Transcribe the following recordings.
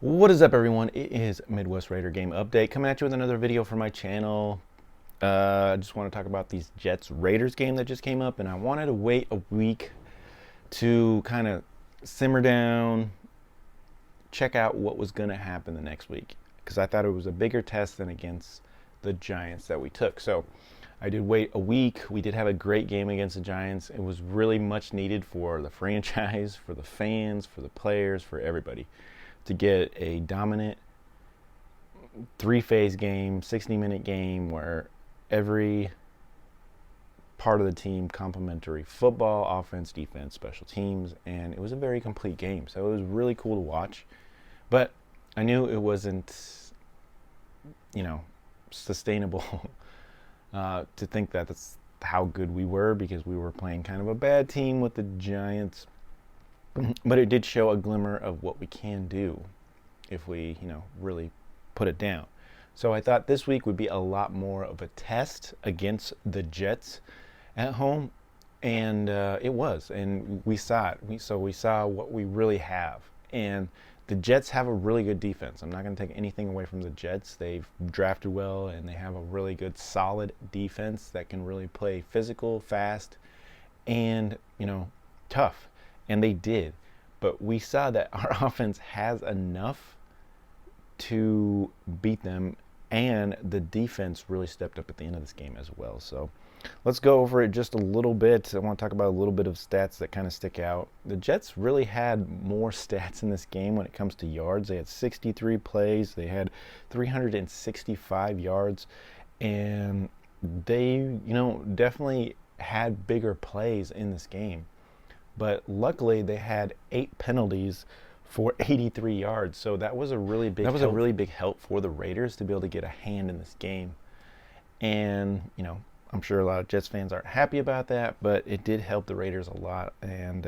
What is up, everyone? It is Midwest Raider Game Update coming at you with another video for my channel. I just want to talk about these Jets Raiders game that just came up, and I wanted to wait a week to kind of simmer down, check out what was going to happen the next week, because I thought it was a bigger test than against the Giants that we took. So I did wait a week. We did have a great game against the Giants. It was really much needed for the franchise, for the fans, for the players, for everybody, to get a dominant three-phase game, 60-minute game where every part of the team complementary: football, offense, defense, special teams, and it was a very complete game. So it was really cool to watch. But I knew it wasn't, sustainable to think that that's how good we were, because we were playing kind of a bad team with the Giants. But it did show a glimmer of what we can do if we, really put it down. So I thought this week would be a lot more of a test against the Jets at home, and it was, and we saw it. We saw what we really have, and the Jets have a really good defense. I'm not going to take anything away from the Jets. They've drafted well, and they have a really good, solid defense that can really play physical, fast, and tough. And they did. But we saw that our offense has enough to beat them, and the defense really stepped up at the end of this game as well. So let's go over it just a little bit. I want to talk about a little bit of stats that kind of stick out. The Jets really had more stats in this game when it comes to yards. They had 63 plays. They had 365 yards. And they, definitely had bigger plays in this game. But luckily, they had 8 penalties for 83 yards. So that was a really big help for the Raiders to be able to get a hand in this game. And, I'm sure a lot of Jets fans aren't happy about that, but it did help the Raiders a lot, and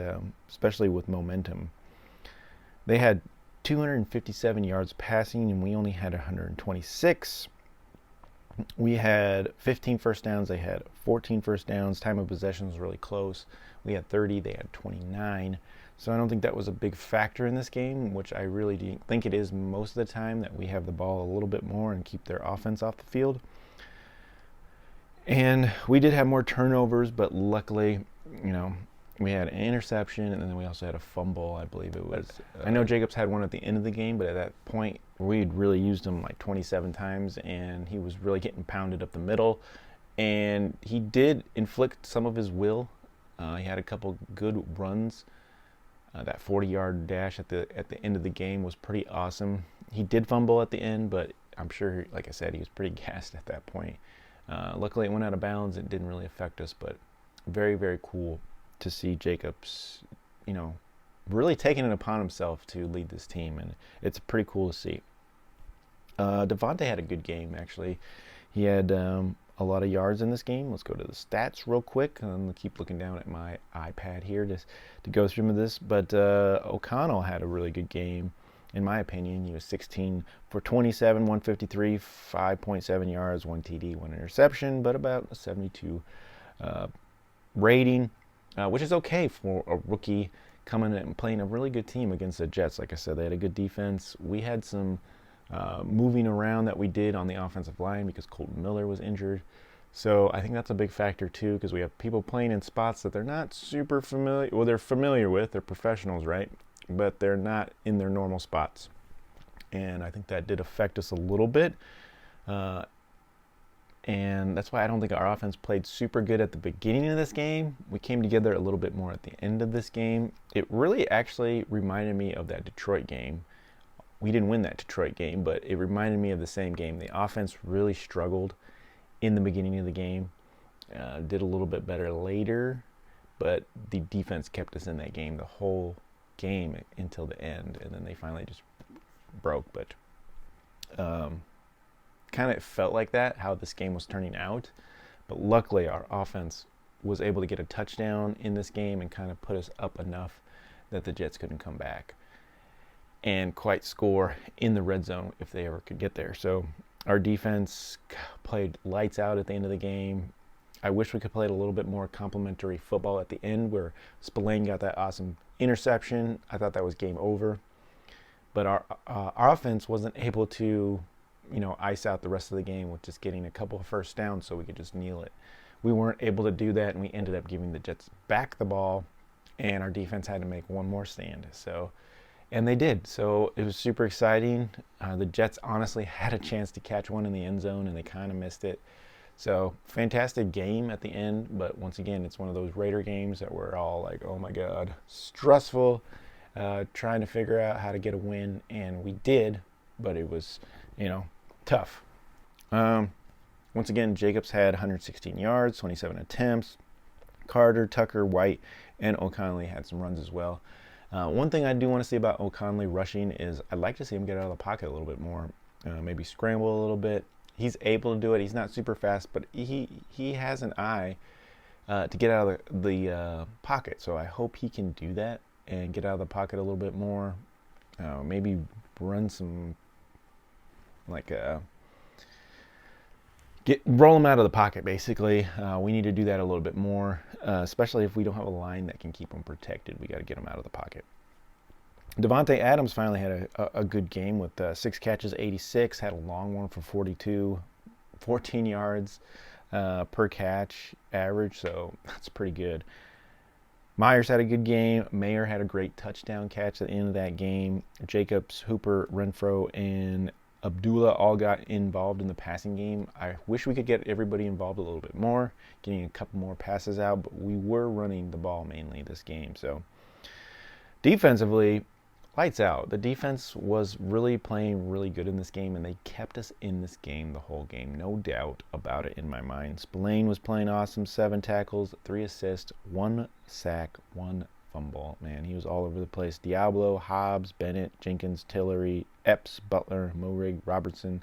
especially with momentum. They had 257 yards passing, and we only had 126. We had 15 first downs. They had 14 first downs. Time of possession was really close. We had 30. They had 29. So I don't think that was a big factor in this game, which I really think it is most of the time, that we have the ball a little bit more and keep their offense off the field. And we did have more turnovers, but luckily, we had an interception, and then we also had a fumble, I believe it was. I know Jacobs had one at the end of the game, but at that point, we'd really used him like 27 times, and he was really getting pounded up the middle. And he did inflict some of his will. He had a couple good runs. That 40-yard dash at the end of the game was pretty awesome. He did fumble at the end, but I'm sure, like I said, he was pretty gassed at that point. Luckily, it went out of bounds. It didn't really affect us, but very, very cool to see Jacobs, really taking it upon himself to lead this team, and it's pretty cool to see. Devontae had a good game, actually. He had a lot of yards in this game. Let's go to the stats real quick. I'm keep looking down at my iPad here to go through this. But O'Connell had a really good game, in my opinion. He was 16 for 27, 153, 5.7 yards, 1 TD, 1 interception, but about a 72 rating, which is okay for a rookie coming in and playing a really good team against the Jets. Like I said, they had a good defense. We had some moving around that we did on the offensive line because Colton Miller was injured. So I think that's a big factor too, because we have people playing in spots that they're not super familiar. Well, they're familiar with. They're professionals, right? But they're not in their normal spots. And I think that did affect us a little bit. And that's why I don't think our offense played super good at the beginning of this game. We came together a little bit more at the end of this game. It really actually reminded me of that Detroit game. We didn't win that Detroit game, but it reminded me of the same game. The offense really struggled in the beginning of the game. Did a little bit better later, but the defense kept us in that game the whole game until the end, and then they finally just broke. But kind of felt like that, how this game was turning out. But luckily, our offense was able to get a touchdown in this game and kind of put us up enough that the Jets couldn't come back and quite score in the red zone if they ever could get there. So our defense played lights out at the end of the game. I wish we could play a little bit more complementary football at the end, where Spillane got that awesome interception. I thought that was game over. but our offense wasn't able to, ice out the rest of the game with just getting a couple of first downs so we could just kneel it. We weren't able to do that, and we ended up giving the Jets back the ball, and our defense had to make one more stand. And they did. So it was super exciting. The Jets honestly had a chance to catch one in the end zone, and they kind of missed it. So fantastic game at the end, but once again, it's one of those Raider games that we're all like, oh my God, stressful, trying to figure out how to get a win, and we did, but it was, tough. Once again, Jacobs had 116 yards, 27 attempts. Carter, Tucker, White, and O'Connelly had some runs as well. One thing I do want to see about O'Connelly rushing is I'd like to see him get out of the pocket a little bit more, maybe scramble a little bit. He's able to do it. He's not super fast, but he has an eye to get out of the pocket. So I hope he can do that and get out of the pocket a little bit more. Maybe run some roll him out of the pocket, basically. We need to do that a little bit more, especially if we don't have a line that can keep him protected. We got to get him out of the pocket. Davante Adams finally had a good game with 6 catches, 86, had a long one for 42, 14 yards per catch average, so that's pretty good. Myers had a good game. Mayer had a great touchdown catch at the end of that game. Jacobs, Hooper, Renfro, and Abdullah all got involved in the passing game. I wish we could get everybody involved a little bit more, getting a couple more passes out, but we were running the ball mainly this game. So defensively, lights out. The defense was really playing really good in this game, and they kept us in this game the whole game. No doubt about it in my mind. Spillane was playing awesome. 7 tackles, 3 assists, 1 sack, 1 fumble. Man, he was all over the place. Diablo, Hobbs, Bennett, Jenkins, Tillery, Epps, Butler, Morig, Robertson.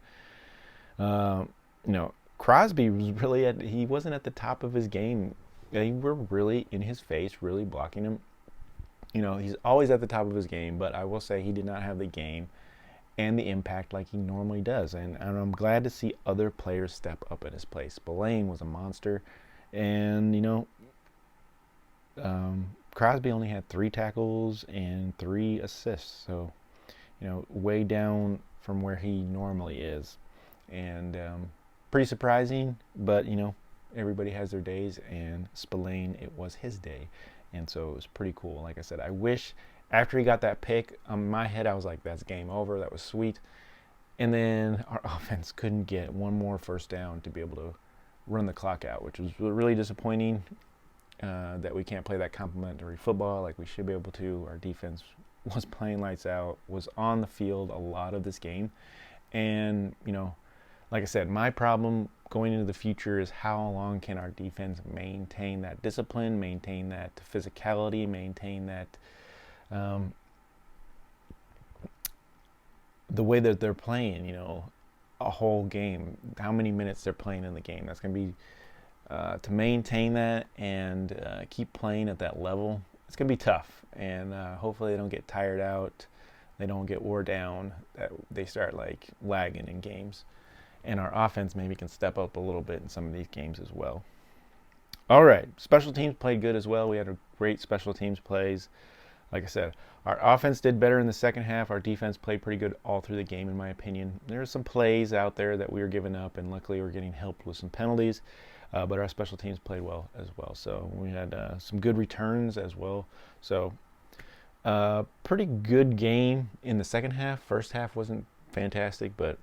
Crosby was he wasn't at the top of his game. They were really in his face, really blocking him. He's always at the top of his game, but I will say he did not have the game and the impact like he normally does. And I'm glad to see other players step up in his place. Spillane was a monster, and Crosby only had 3 tackles and 3 assists, so way down from where he normally is, and pretty surprising. But everybody has their days, and Spillane, it was his day, and so it was pretty cool. Like I said, I wish after he got that pick, in my head I was like, that's game over. That was sweet. And then our offense couldn't get one more first down to be able to run the clock out, which was really disappointing. That we can't play that complementary football like we should be able to. Our defense was playing lights out, was on the field a lot of this game. And, like I said, my problem going into the future is how long can our defense maintain that discipline, maintain that physicality, maintain that the way that they're playing, a whole game, how many minutes they're playing in the game. That's going to be to maintain that and keep playing at that level. It's going to be tough, and hopefully they don't get tired out, they don't get wore down, that they start lagging in games, and our offense maybe can step up a little bit in some of these games as well. All right, special teams played good as well. We had a great special teams plays. Like I said, our offense did better in the second half. Our defense played pretty good all through the game, in my opinion. There are some plays out there that we were giving up, and luckily we're getting helped with some penalties. But our special teams played well as well. So we had some good returns as well. So pretty good game in the second half. First half wasn't fantastic, but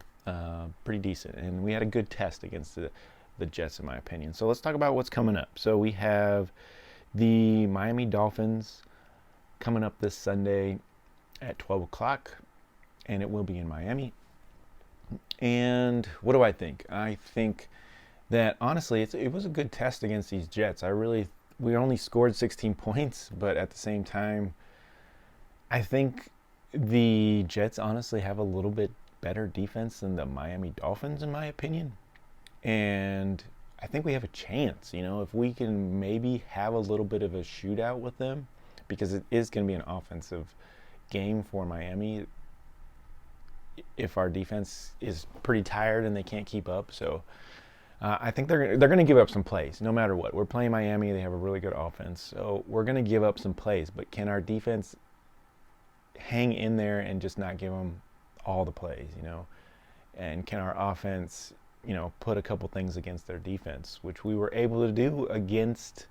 pretty decent. And we had a good test against the Jets, in my opinion. So let's talk about what's coming up. So we have the Miami Dolphins coming up this Sunday at 12 o'clock, and it will be in Miami. And what do I think? I think that honestly it was a good test against these Jets. We only scored 16 points, but at the same time, I think the Jets honestly have a little bit better defense than the Miami Dolphins, in my opinion. And I think we have a chance, if we can maybe have a little bit of a shootout with them, because it is going to be an offensive game for Miami if our defense is pretty tired and they can't keep up. So I think they're going to give up some plays no matter what. We're playing Miami. They have a really good offense. So we're going to give up some plays. But can our defense hang in there and just not give them all the plays, and can our offense, put a couple things against their defense, which we were able to do against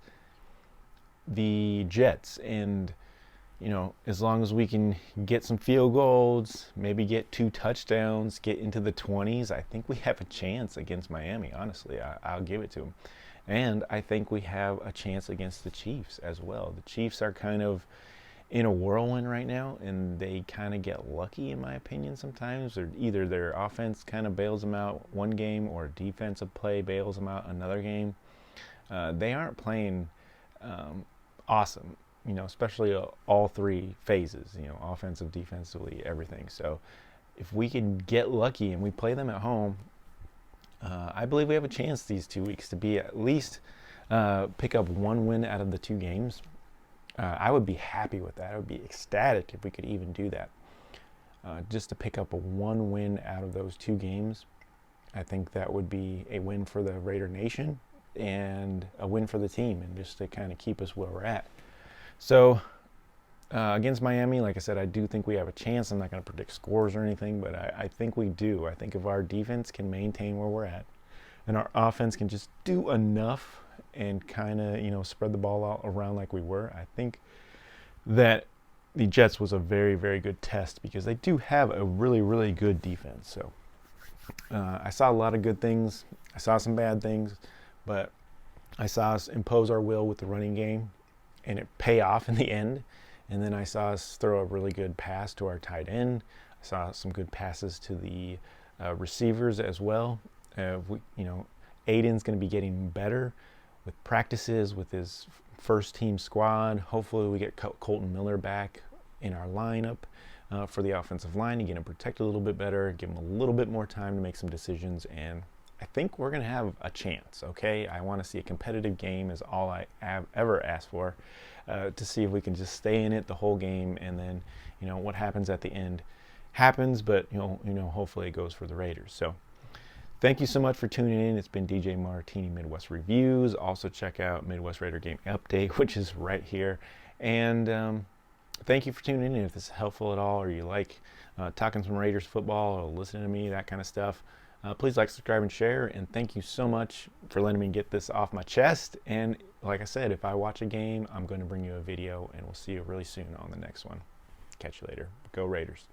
the Jets. And as long as we can get some field goals, maybe get 2 touchdowns, get into the 20s, I think we have a chance against Miami. Honestly, I'll give it to them. And I think we have a chance against the Chiefs as well. The Chiefs are kind of in a whirlwind right now, and they kind of get lucky, in my opinion, sometimes. Or either their offense kind of bails them out one game, or defensive play bails them out another game. They aren't playing awesome, especially all 3 phases, offensive, defensively, everything. So if we can get lucky and we play them at home, I believe we have a chance these 2 weeks to be at least pick up 1 win out of the 2 games. I would be happy with that. I would be ecstatic if we could even do that. Just to pick up a 1 win out of those 2 games, I think that would be a win for the Raider Nation and a win for the team, and just to kind of keep us where we're at. So against Miami, like I said, I do think we have a chance. I'm not going to predict scores or anything, but I think we do. I think if our defense can maintain where we're at, and our offense can just do enough and kind of, spread the ball out around like we were, I think that the Jets was a very, very good test, because they do have a really, really good defense. So I saw a lot of good things. I saw some bad things, but I saw us impose our will with the running game, and it pay off in the end. And then I saw us throw a really good pass to our tight end. I saw some good passes to the receivers as well. Aiden's going to be getting better with practices with his first team squad. Hopefully we get Colton Miller back in our lineup for the offensive line to get him protected a little bit better, give him a little bit more time to make some decisions, and I think we're going to have a chance, okay? I want to see a competitive game is all I have ever asked for, to see if we can just stay in it the whole game, and then, what happens at the end happens, but, hopefully it goes for the Raiders. So thank you so much for tuning in. It's been DJ Martini Midwest Reviews. Also check out Midwest Raider Game Update, which is right here. And thank you for tuning in. If this is helpful at all, or you like talking some Raiders football, or listening to me, that kind of stuff, please like, subscribe, and share. And thank you so much for letting me get this off my chest. And like I said, if I watch a game, I'm going to bring you a video, and we'll see you really soon on the next one. Catch you later. Go Raiders.